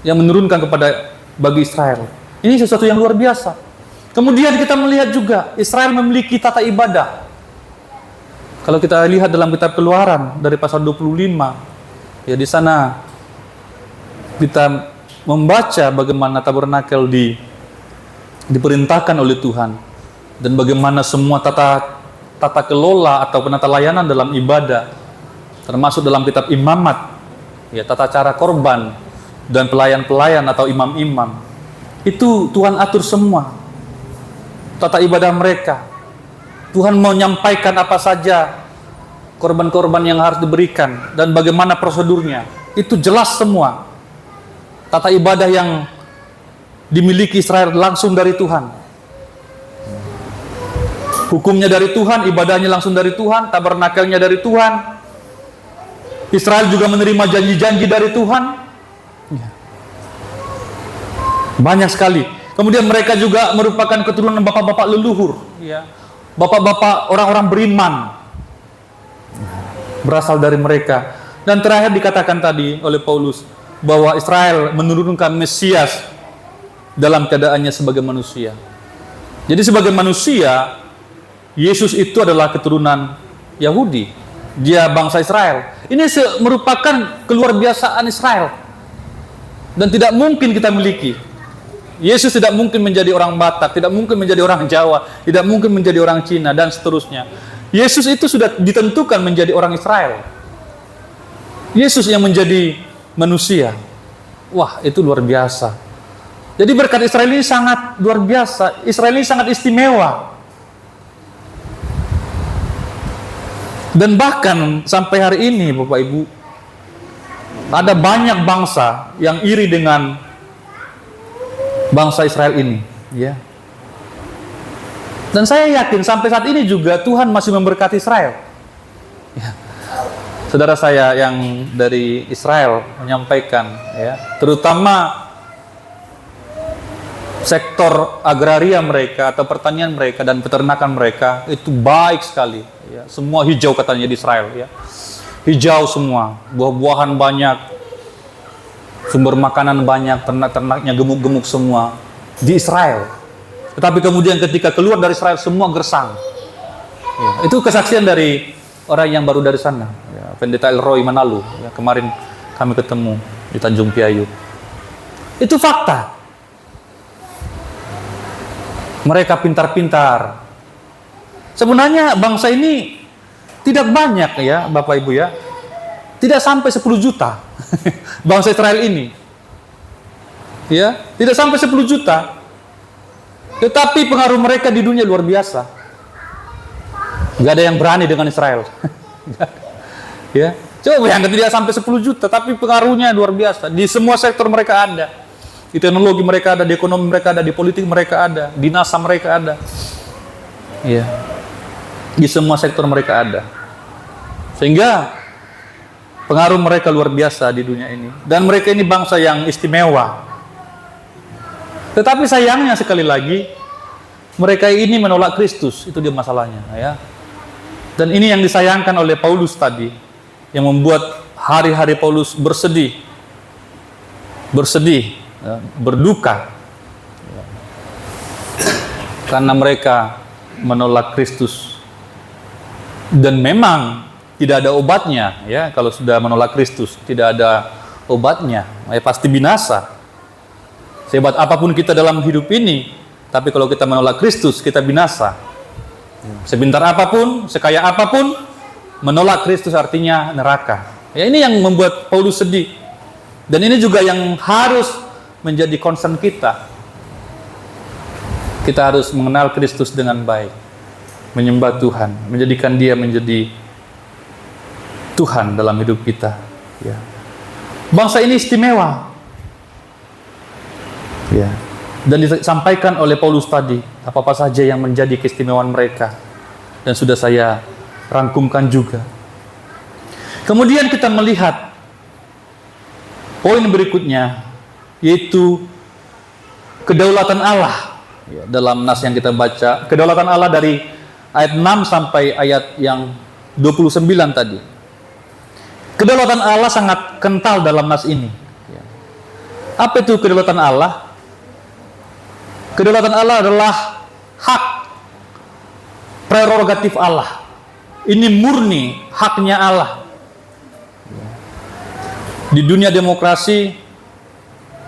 yang menurunkan bagi Israel. Ini sesuatu yang luar biasa. Kemudian kita melihat juga Israel memiliki tata ibadah. Kalau kita lihat dalam kitab Keluaran dari pasal 25, ya di sana kita membaca bagaimana tabernakel diperintahkan oleh Tuhan dan bagaimana semua tata kelola atau penata layanan dalam ibadah, termasuk dalam kitab imamat, ya, tata cara korban dan pelayan-pelayan atau imam-imam, itu Tuhan atur semua tata ibadah mereka. Tuhan mau menyampaikan apa saja korban-korban yang harus diberikan dan bagaimana prosedurnya, itu jelas semua. Tata ibadah yang dimiliki Israel langsung dari Tuhan. Hukumnya dari Tuhan, ibadahnya langsung dari Tuhan, tabernakelnya dari Tuhan. Israel juga menerima janji-janji dari Tuhan. Banyak sekali. Kemudian mereka juga merupakan keturunan bapak-bapak leluhur. Bapak-bapak orang-orang beriman. Berasal dari mereka. Dan terakhir dikatakan tadi oleh Paulus, bahwa Israel menurunkan Mesias dalam keadaannya sebagai manusia. Jadi sebagai manusia, Yesus itu adalah keturunan Yahudi. Dia bangsa Israel. Ini merupakan keluarbiasaan Israel. Dan tidak mungkin kita miliki. Yesus tidak mungkin menjadi orang Batak, tidak mungkin menjadi orang Jawa, tidak mungkin menjadi orang Cina, dan seterusnya. Yesus itu sudah ditentukan menjadi orang Israel. Yesus yang menjadi manusia. Wah, itu luar biasa. Jadi berkat Israel ini sangat luar biasa. Israel ini sangat istimewa. Dan bahkan sampai hari ini Bapak Ibu, ada banyak bangsa yang iri dengan bangsa Israel ini, ya. Dan saya yakin sampai saat ini juga Tuhan masih memberkati Israel. Ya. Saudara saya yang dari Israel menyampaikan, ya, terutama sektor agraria mereka atau pertanian mereka dan peternakan mereka itu baik sekali. Ya. Semua hijau katanya di Israel, ya. Hijau semua, buah-buahan banyak, sumber makanan banyak, ternak-ternaknya gemuk-gemuk semua di Israel. Tetapi kemudian ketika keluar dari Israel semua gersang. Ya, itu kesaksian dari orang yang baru dari sana, ya, Pendeta Elroy Manalu. Ya, kemarin kami ketemu di Tanjung Piayu. Itu fakta. Mereka pintar-pintar. Sebenarnya bangsa ini tidak banyak ya Bapak Ibu ya. Tidak sampai 10 juta bangsa Israel ini. Ya, tidak sampai 10 juta. Tetapi pengaruh mereka di dunia luar biasa. Gak ada yang berani dengan Israel. Ya, coba bayangkan tidak sampai 10 juta, tapi pengaruhnya luar biasa. Di semua sektor mereka ada. Di teknologi mereka ada, di ekonomi mereka ada, di politik mereka ada, di NASA mereka ada. Ya, di semua sektor mereka ada. Sehingga pengaruh mereka luar biasa di dunia ini. Dan mereka ini bangsa yang istimewa. Tetapi sayangnya sekali lagi, mereka ini menolak Kristus. Itu dia masalahnya, ya. Dan ini yang disayangkan oleh Paulus tadi, yang membuat hari-hari Paulus bersedih, ya, berduka, ya. Karena mereka menolak Kristus. Dan memang tidak ada obatnya, ya. Kalau sudah menolak Kristus, tidak ada obatnya, ya, pasti binasa. Sehebat apapun kita dalam hidup ini, tapi kalau kita menolak Kristus, kita binasa. Sebentar apapun, sekaya apapun, menolak Kristus artinya neraka. Ya, ini yang membuat Paulus sedih. Dan ini juga yang harus menjadi concern kita. Kita harus mengenal Kristus dengan baik, menyembah Tuhan, menjadikan Dia menjadi Tuhan dalam hidup kita. Ya. Bangsa ini istimewa. Ya. Dan disampaikan oleh Paulus tadi, apa-apa saja yang menjadi keistimewaan mereka. Dan sudah saya rangkumkan juga. Kemudian kita melihat poin berikutnya, yaitu kedaulatan Allah. Ya, dalam nas yang kita baca, kedaulatan Allah dari ayat 6 sampai ayat yang 29 tadi. Kedaulatan Allah sangat kental dalam nas ini. Ya. Apa itu kedaulatan Allah? Kedaulatan Allah adalah hak prerogatif Allah. Ini murni haknya Allah. Di dunia demokrasi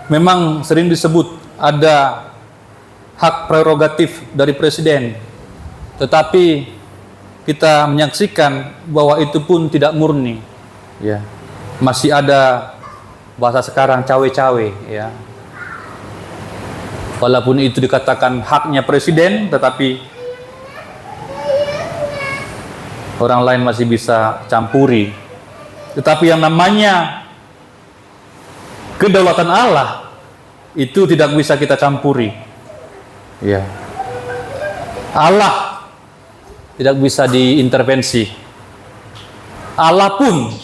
memang sering disebut ada hak prerogatif dari presiden. Tetapi kita menyaksikan bahwa itu pun tidak murni. Ya. Masih ada bahasa sekarang cawe-cawe, ya. Walaupun itu dikatakan haknya presiden, tetapi orang lain masih bisa campuri. Tetapi yang namanya kedaulatan Allah itu tidak bisa kita campuri. Ya. Allah tidak bisa diintervensi. Allah pun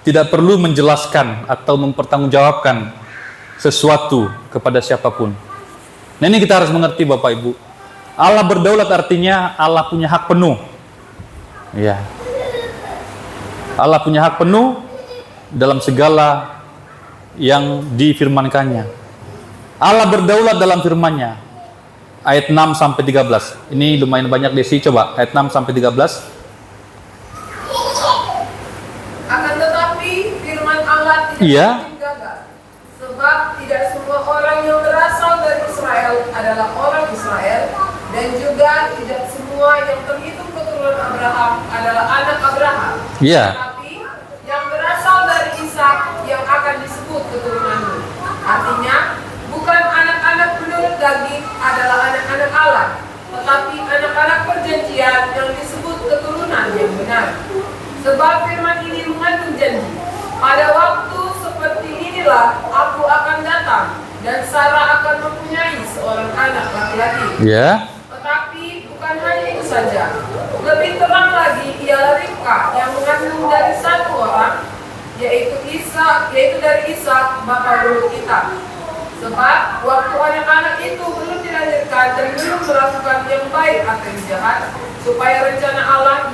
tidak perlu menjelaskan atau mempertanggungjawabkan sesuatu kepada siapapun. Nah, ini kita harus mengerti Bapak Ibu. Allah berdaulat artinya Allah punya hak penuh. Ya. Allah punya hak penuh dalam segala yang difirmankannya. Allah berdaulat dalam firman-Nya. Ayat 6 sampai 13. Ini lumayan banyak Desi, coba ayat 6 sampai 13. Akan tetapi firman Allah tidak Iya. mungkin gagal. Sebab tidak semua orang yang berasal dari Israel adalah orang Israel, dan juga tidak semua yang terhitung keturunan Abraham adalah anak Abraham. Iya. Tetapi yang berasal dari Ishak yang akan disebut keturunanmu. Artinya bukan anak dan Sarah akan mempunyai seorang anak laki-laki. Ya. Tetapi bukan hanya itu saja. Lebih terang lagi ialah Ribka yang mengandung dari satu orang, yaitu dari Ishak bapa dulu kita. Sebab waktu anak-anak itu belum dilahirkan dan belum melakukan yang baik atau yang jahat, supaya rencana Allah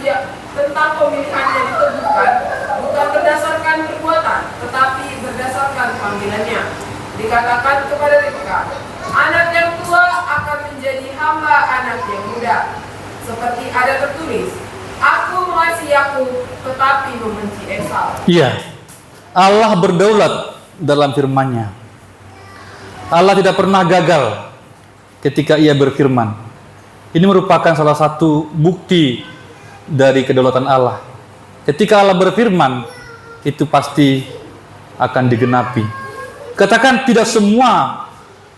tentang pemilihannya ditentukan bukan berdasarkan perbuatan, tetapi berdasarkan panggilannya. Dikatakan kepada Ribka, anak yang tua akan menjadi hamba anak yang muda. Seperti ada tertulis, aku mengasihi Yakub tetapi membenci Esau. Iya. Allah berdaulat dalam firman-Nya. Allah tidak pernah gagal ketika Ia berfirman. Ini merupakan salah satu bukti dari kedaulatan Allah. Ketika Allah berfirman, itu pasti akan digenapi. Katakan tidak semua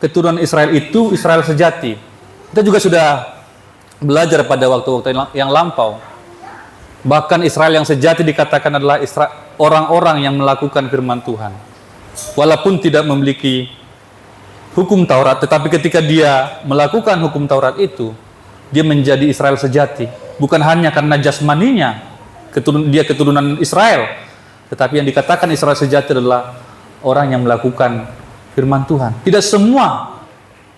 keturunan Israel itu Israel sejati. Kita juga sudah belajar pada waktu-waktu yang lampau. Bahkan Israel yang sejati dikatakan adalah orang-orang yang melakukan firman Tuhan. Walaupun tidak memiliki hukum Taurat, tetapi ketika dia melakukan hukum Taurat itu, dia menjadi Israel sejati. Bukan hanya karena jasmaninya, dia keturunan Israel, tetapi yang dikatakan Israel sejati adalah orang yang melakukan firman Tuhan. Tidak semua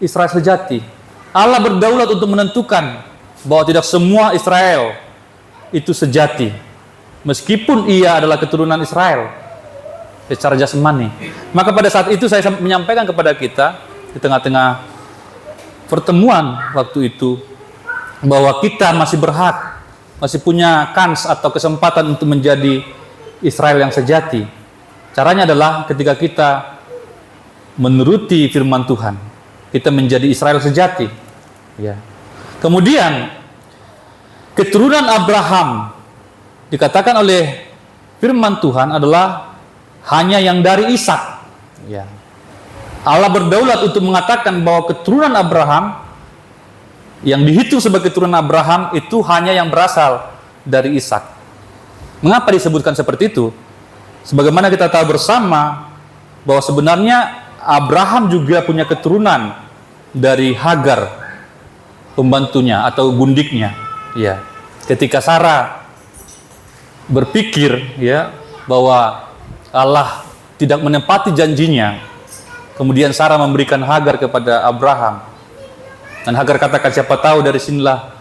Israel sejati. Allah berdaulat untuk menentukan bahwa tidak semua Israel itu sejati. Meskipun ia adalah keturunan Israel secara jasmani. Maka pada saat itu saya menyampaikan kepada kita di tengah-tengah pertemuan waktu itu bahwa kita masih berhak, masih punya kans atau kesempatan untuk menjadi Israel yang sejati. Caranya adalah ketika kita menuruti firman Tuhan, kita menjadi Israel sejati. Ya. Kemudian keturunan Abraham dikatakan oleh firman Tuhan adalah hanya yang dari Ishak. Ya. Allah berdaulat untuk mengatakan bahwa keturunan Abraham yang dihitung sebagai keturunan Abraham itu hanya yang berasal dari Ishak. Mengapa disebutkan seperti itu? Sebagaimana kita tahu bersama bahwa sebenarnya Abraham juga punya keturunan dari Hagar, pembantunya atau gundiknya. Ya. Ketika Sarah berpikir ya bahwa Allah tidak menepati janjinya, kemudian Sarah memberikan Hagar kepada Abraham. Dan Hagar katakan, siapa tahu dari sinilah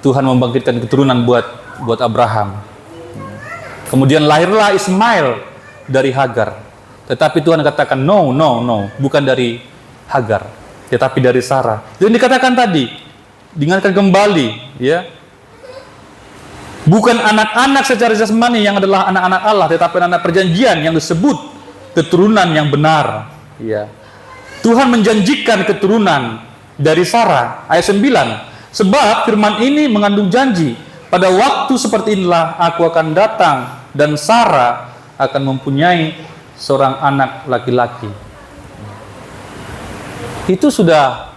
Tuhan membangkitkan keturunan buat Abraham. Kemudian lahirlah Ismail dari Hagar. Tetapi Tuhan katakan, no, bukan dari Hagar, tetapi dari Sarah. Itu yang dikatakan tadi, diingatkan kembali, ya. Bukan anak-anak secara jasmani yang adalah anak-anak Allah, tetapi anak perjanjian yang disebut keturunan yang benar. Ya. Tuhan menjanjikan keturunan dari Sarah, ayat 9. Sebab firman ini mengandung janji, pada waktu seperti inilah aku akan datang dan Sarah akan mempunyai seorang anak laki-laki. Itu sudah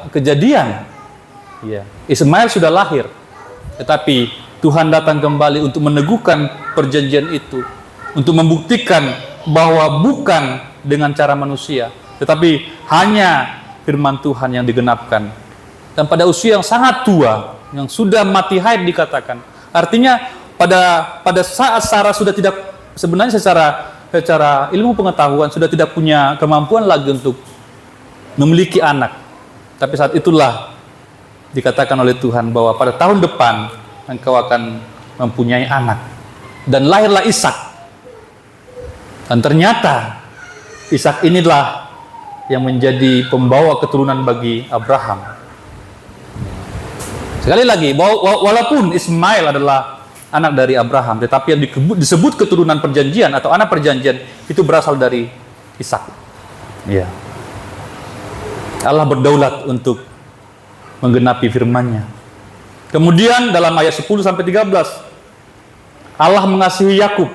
kejadian. Ya. Ismail sudah lahir. Tetapi Tuhan datang kembali untuk meneguhkan perjanjian itu, untuk membuktikan bahwa bukan dengan cara manusia, tetapi hanya firman Tuhan yang digenapkan. Dan pada usia yang sangat tua, yang sudah mati haid dikatakan. Artinya pada saat Sarah sudah tidak, sebenarnya secara ilmu pengetahuan sudah tidak punya kemampuan lagi untuk memiliki anak. Tapi saat itulah dikatakan oleh Tuhan bahwa pada tahun depan engkau akan mempunyai anak. Dan lahirlah Ishak. Dan ternyata Ishak inilah yang menjadi pembawa keturunan bagi Abraham. Sekali lagi, walaupun Ismail adalah anak dari Abraham, tetapi yang disebut keturunan perjanjian atau anak perjanjian itu berasal dari Ishak. Ya. Allah berdaulat untuk menggenapi firman-Nya. Kemudian dalam ayat 10 sampai 13 Allah mengasihi Yakub.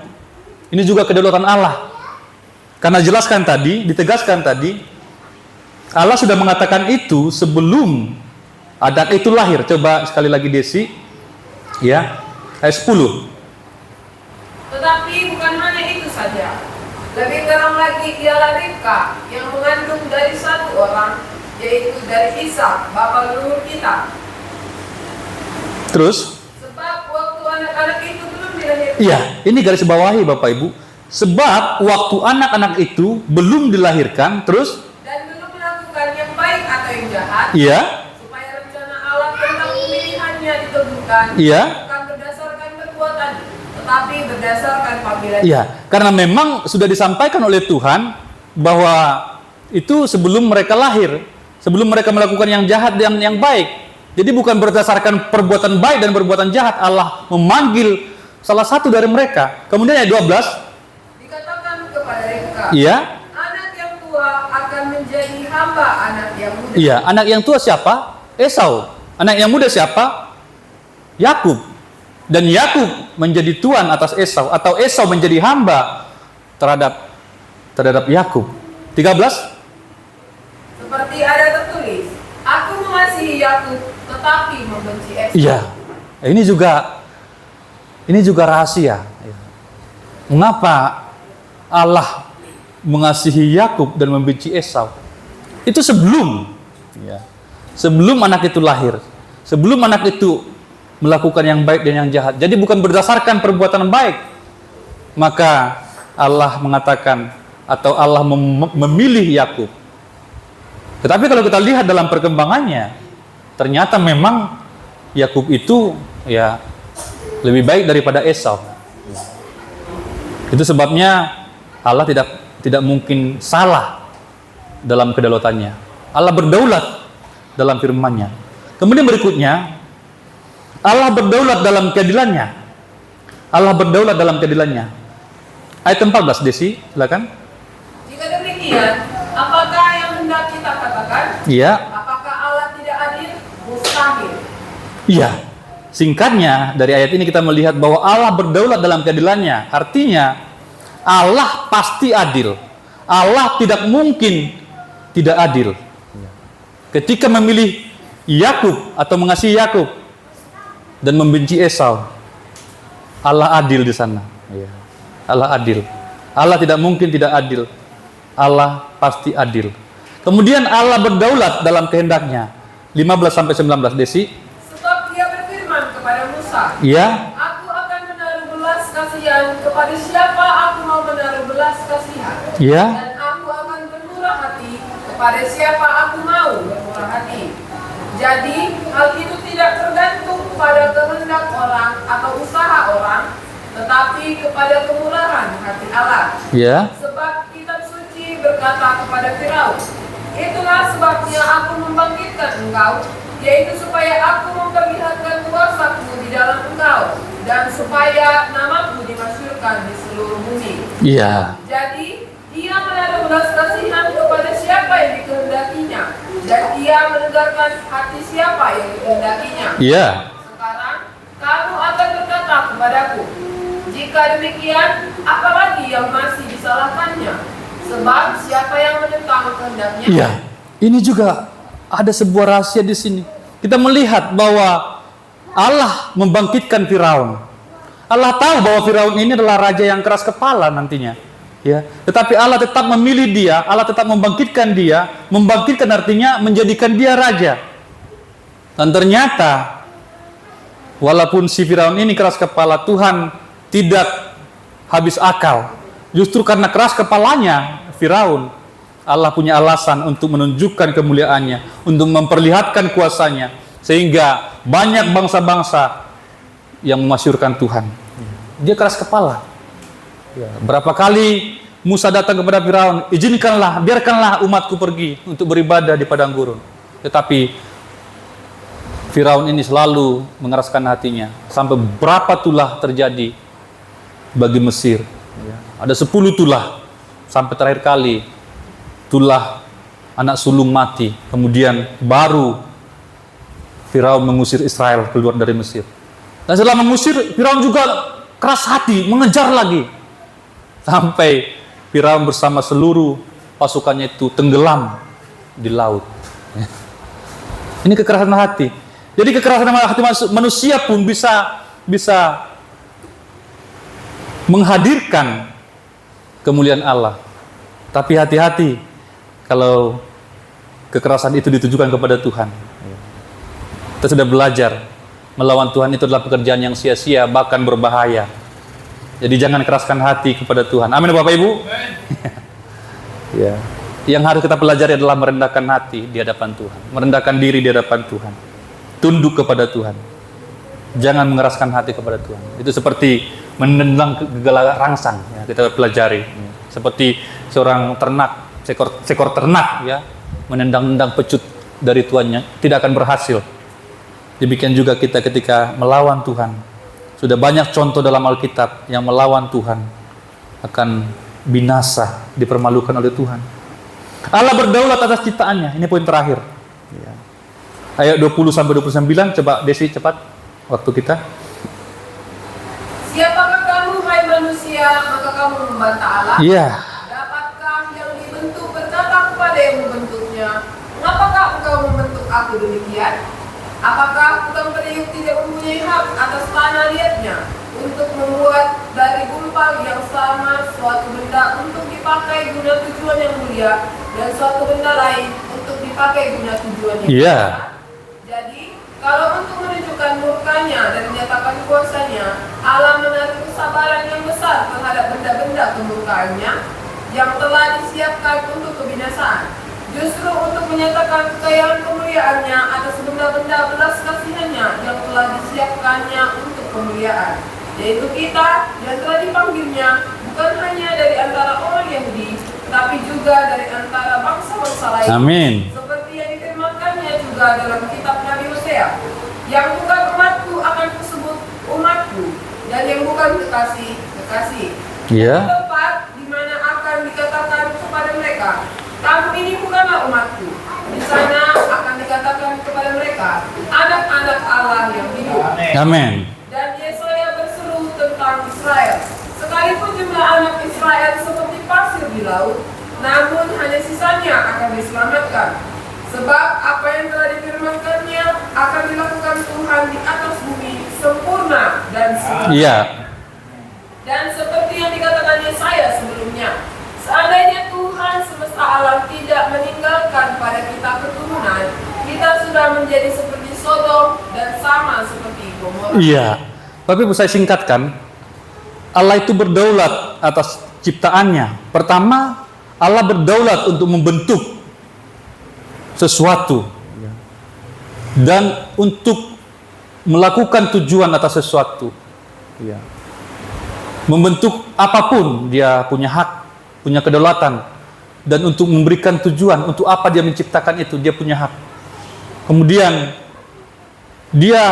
Ini juga kedaulatan Allah. Karena ditegaskan tadi Allah sudah mengatakan itu sebelum anak itu lahir. Coba sekali lagi Desi. Ya. Ayat 10. Tetapi bukan hanya itu saja. Lebih terang lagi ialah Ribka yang mengandung dari satu orang, yaitu dari Ishak, bapa leluhur kita. Terus? Sebab waktu anak-anak itu belum dilahirkan. Iya, ini garis bawahi Bapak Ibu. Sebab waktu anak-anak itu belum dilahirkan, terus? Dan belum melakukan yang baik atau yang jahat. Iya. Supaya rencana Allah tentang pemilihannya diteguhkan. Iya. Bukan berdasarkan perbuatan, tetapi berdasarkan panggilan. Iya, karena memang sudah disampaikan oleh Tuhan bahwa itu sebelum mereka lahir, sebelum mereka melakukan yang jahat dan yang baik. Jadi bukan berdasarkan perbuatan baik dan perbuatan jahat Allah memanggil salah satu dari mereka. Kemudian ayat 12 dikatakan kepada Ribka, iya, anak yang tua akan menjadi hamba anak yang muda. iya, anak yang tua siapa? Esau. Anak yang muda siapa? Yakub. Dan Yakub menjadi tuan atas Esau, atau Esau menjadi hamba terhadap Yakub. 13 Seperti ada tertulis, aku mengasihi Yakub tetapi membenci Esau. Iya. Ini juga rahasia. Mengapa Allah mengasihi Yakub dan membenci Esau? Itu sebelum anak itu lahir. Sebelum anak itu melakukan yang baik dan yang jahat. Jadi bukan berdasarkan perbuatan baik. Maka Allah mengatakan atau Allah memilih Yakub. Tetapi kalau kita lihat dalam perkembangannya, ternyata memang Yakub itu lebih baik daripada Esau. Itu sebabnya Allah tidak mungkin salah dalam kedaulatannya. Allah berdaulat dalam firman-Nya. Kemudian berikutnya, Allah berdaulat dalam keadilannya. Allah berdaulat dalam keadilannya. Ayat 14, Desi, silakan. Jika demikian, apakah yang hendak kita katakan? Iya. Apakah Allah tidak adil? Mustahil. Iya. Singkatnya, dari ayat ini kita melihat bahwa Allah berdaulat dalam keadilannya. Artinya, Allah pasti adil. Allah tidak mungkin tidak adil. Ketika memilih Yakub atau mengasihi Yakub dan membenci Esau, Allah adil di sana. Allah adil. Allah tidak mungkin tidak adil. Allah pasti adil. Kemudian Allah berdaulat dalam kehendaknya. 15 sampai 19, Desi. Sebab Dia berfirman kepada Musa, Iya. aku akan menaruh belas kasihan kepada siapa aku mau menaruh belas kasihan. Iya. Dan aku akan bermurah hati kepada siapa aku mau bermurah hati. Jadi hal itu tidak tergantung pada kehendak orang atau usaha orang, tetapi kepada kemurahan hati Allah. Iya. Sebab kitab suci berkata kepada Firaun, itulah sebabnya aku membangkitkan engkau, yaitu supaya aku memperlihatkan kuasaku di dalam engkau, dan supaya namaku dimasyhurkan di seluruh bumi. Iya. Jadi Dia menaruh belas kasihan kepada siapa yang dikehendakinya, dan Dia menegarkan hati siapa yang dikehendakinya. Iya. Sekarang kamu akan berkata kepadaku, jika demikian, apalagi yang masih disalahkannya? Sebab siapa yang menentang kehendaknya? Iya. Ini juga ada sebuah rahasia di sini. Kita melihat bahwa Allah membangkitkan Firaun. Allah tahu bahwa Firaun ini adalah raja yang keras kepala nantinya. Ya, tetapi Allah tetap memilih dia, Allah tetap membangkitkan dia. Membangkitkan artinya menjadikan dia raja. Dan ternyata walaupun si Firaun ini keras kepala, Tuhan tidak habis akal. Justru karena keras kepalanya Firaun, Allah punya alasan untuk menunjukkan kemuliaannya, untuk memperlihatkan kuasanya, sehingga banyak bangsa-bangsa yang memasyhurkan Tuhan. Dia keras kepala. Berapa kali Musa datang kepada Firaun, izinkanlah, biarkanlah umatku pergi untuk beribadah di padang gurun. Tetapi Firaun ini selalu mengeraskan hatinya. Sampai berapa tulah terjadi bagi Mesir. Ada 10 tulah. Sampai terakhir kali tulah anak sulung mati. Kemudian baru Firaun mengusir Israel keluar dari Mesir. Dan setelah mengusir, Firaun juga keras hati, mengejar lagi. Sampai Firaun bersama seluruh pasukannya itu tenggelam di laut. Ini kekerasan hati. Jadi kekerasan hati manusia pun bisa menghadirkan kemuliaan Allah. Tapi hati-hati kalau kekerasan itu ditujukan kepada Tuhan. Kita sudah belajar melawan Tuhan itu adalah pekerjaan yang sia-sia, bahkan berbahaya. Jadi jangan keraskan hati kepada Tuhan. Amin Bapak Ibu. Ya. Yang harus kita pelajari adalah merendahkan hati di hadapan Tuhan, merendahkan diri di hadapan Tuhan, tunduk kepada Tuhan. Jangan mengeraskan hati kepada Tuhan. Itu seperti menendang gegala rangsang, ya, kita pelajari. Seperti seorang ternak, seekor ternak, ya, menendang-nendang pecut dari tuannya, tidak akan berhasil. Demikian juga kita ketika melawan Tuhan. Sudah banyak contoh dalam Alkitab yang melawan Tuhan akan binasa, dipermalukan oleh Tuhan. Allah berdaulat atas ciptaannya. Ini poin terakhir. Ya. Ayat 20-29, coba Desi cepat waktu kita. Siapakah kamu, hai manusia, maka kamu membantah Allah? Iya. Dapatkah yang dibentuk berkata kepada yang membentuknya, mengapakah engkau membentuk aku demikian? Apakah tukang periuk tidak mempunyai hak atas tanah liatnya untuk membuat dari gumpal yang sama suatu benda untuk dipakai guna tujuan yang mulia dan suatu benda lain untuk dipakai guna tujuan yang Iya. Jadi, kalau untuk menunjukkan murkanya dan menyatakan kuasanya, Allah menaruh kesabaran yang besar terhadap benda-benda kemurkaannya yang telah disiapkan untuk kebinasaan. Justru untuk menyatakan kekayaan kemuliaannya atas benda-benda belas kasihannya yang telah disiapkannya untuk kemuliaan, yaitu kita yang telah dipanggilnya bukan hanya dari antara orang Yahudi, tapi juga dari antara bangsa-bangsa lain. Amin. Seperti yang difirmankannya juga dalam kitab Nabi Hosea, yang bukan umatku akan kusebut umatku, dan yang bukan kekasih, kekasih. Iya. Tempat di mana akan dikatakan kepada mereka, kamu ini bukanlah umatku. Di sana akan dikatakan kepada mereka, anak-anak Allah yang hidup. Amin. Dan Yesaya berseru tentang Israel. Sekalipun jumlah anak Israel seperti pasir di laut, namun hanya sisanya akan diselamatkan. Sebab apa yang telah difirmankannya akan dilakukan Tuhan di atas bumi sempurna dan sempurna. Iya. Dan seperti yang dikatakan Yesaya sebelumnya, seandainya Tuhan semesta alam tidak meninggalkan pada kita keturunan, kita sudah menjadi seperti Sodom dan sama seperti Gomora. Iya. Tapi saya singkatkan, Allah itu berdaulat atas ciptaannya. Pertama, Allah berdaulat untuk membentuk sesuatu dan untuk melakukan tujuan atas sesuatu. Ya. Membentuk apapun dia punya hak, punya kedaulatan, dan untuk memberikan tujuan untuk apa dia menciptakan itu dia punya hak. Kemudian dia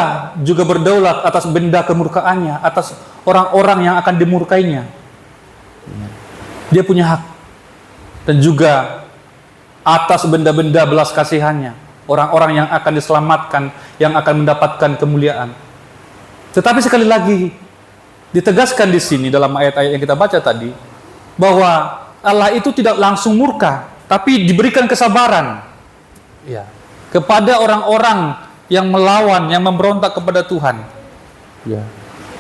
juga berdaulat atas benda kemurkaannya, atas orang-orang yang akan dimurkainya. Dia punya hak. Dan juga atas benda-benda belas kasihannya, orang-orang yang akan diselamatkan, yang akan mendapatkan kemuliaan. Tetapi sekali lagi ditegaskan di sini dalam ayat-ayat yang kita baca tadi, bahwa Allah itu tidak langsung murka, tapi diberikan kesabaran, ya, kepada orang-orang yang melawan, yang memberontak kepada Tuhan. Ya.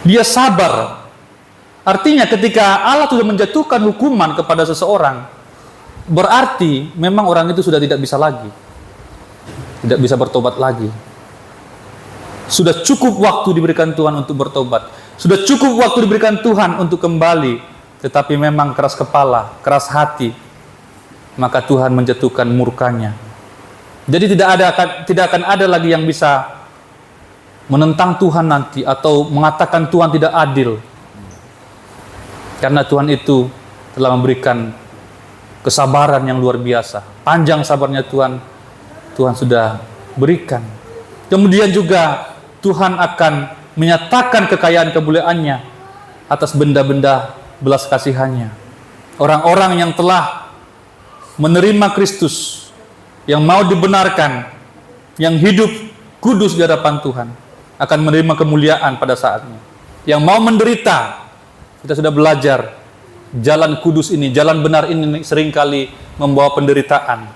Dia sabar. Artinya ketika Allah sudah menjatuhkan hukuman kepada seseorang, berarti memang orang itu sudah tidak bisa lagi, tidak bisa bertobat lagi. Sudah cukup waktu diberikan Tuhan untuk bertobat. Sudah cukup waktu diberikan Tuhan untuk kembali. Tetapi memang keras kepala, keras hati, maka Tuhan menjatuhkan murkanya. Jadi tidak akan ada lagi yang bisa menentang Tuhan nanti atau mengatakan Tuhan tidak adil. Karena Tuhan itu telah memberikan kesabaran yang luar biasa. Panjang sabarnya Tuhan sudah berikan. Kemudian juga Tuhan akan menyatakan kekayaan kemuliaannya atas benda-benda belas kasihannya. Orang-orang yang telah menerima Kristus, yang mau dibenarkan, yang hidup kudus di hadapan Tuhan, akan menerima kemuliaan pada saatnya. Yang mau menderita, kita sudah belajar, jalan kudus ini, jalan benar ini seringkali membawa penderitaan.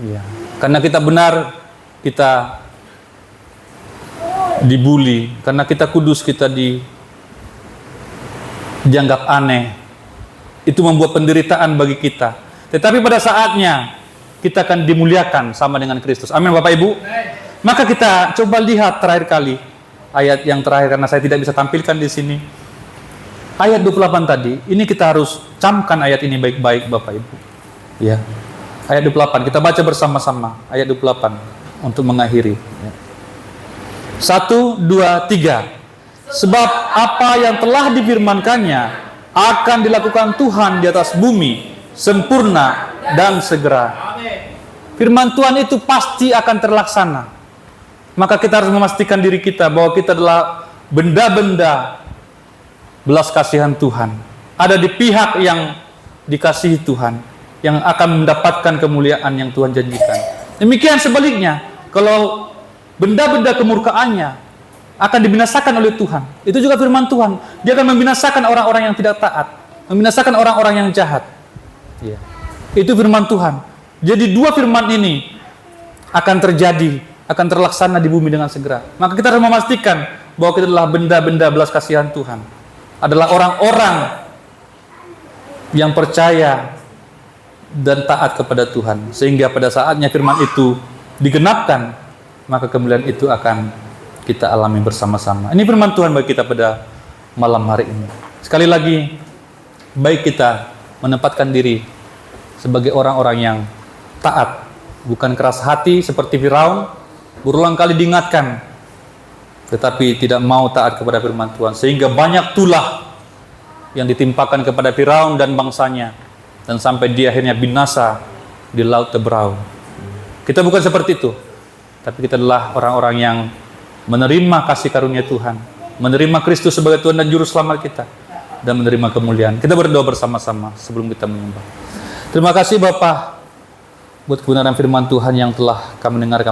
Ya. Karena kita benar, kita dibuli. Karena kita kudus, kita dianggap aneh. itu membuat penderitaan bagi kita. Tetapi pada saatnya kita akan dimuliakan sama dengan Kristus. Amin Bapak Ibu. Maka kita coba lihat terakhir kali ayat yang terakhir, karena saya tidak bisa tampilkan di sini. Ayat 28 tadi, ini kita harus camkan ayat ini baik-baik Bapak Ibu. Ya. Ayat 28, kita baca bersama-sama ayat 28 untuk mengakhiri. 1, 2, 3. Sebab apa yang telah difirmankannya akan dilakukan Tuhan di atas bumi, sempurna dan segera. Firman Tuhan itu pasti akan terlaksana. Maka kita harus memastikan diri kita bahwa kita adalah benda-benda belas kasihan Tuhan. Ada di pihak yang dikasihi Tuhan, yang akan mendapatkan kemuliaan yang Tuhan janjikan. Demikian sebaliknya, kalau benda-benda kemurkaannya akan dibinasakan oleh Tuhan. Itu juga firman Tuhan. Dia akan membinasakan orang-orang yang tidak taat, membinasakan orang-orang yang jahat. Ya. Itu firman Tuhan. Jadi dua firman ini akan terjadi, akan terlaksana di bumi dengan segera. Maka kita harus memastikan bahwa kita adalah benda-benda belas kasihan Tuhan. Adalah orang-orang yang percaya dan taat kepada Tuhan. Sehingga pada saatnya firman itu digenapkan, maka kemuliaan itu akan kita alami bersama-sama. Ini firman Tuhan bagi kita pada malam hari ini. Sekali lagi, baik kita menempatkan diri sebagai orang-orang yang taat, bukan keras hati seperti Firaun, berulang kali diingatkan, tetapi tidak mau taat kepada firman Tuhan, sehingga banyak tulah yang ditimpakan kepada Firaun dan bangsanya, dan sampai dia akhirnya binasa di Laut Teberau. Kita bukan seperti itu, tapi kita adalah orang-orang yang menerima kasih karunia Tuhan, menerima Kristus sebagai Tuhan dan Juru Selamat kita, dan menerima kemuliaan. Kita berdoa bersama-sama sebelum kita menyembah. Terima kasih Bapa buat kebenaran firman Tuhan yang telah kami dengarkan.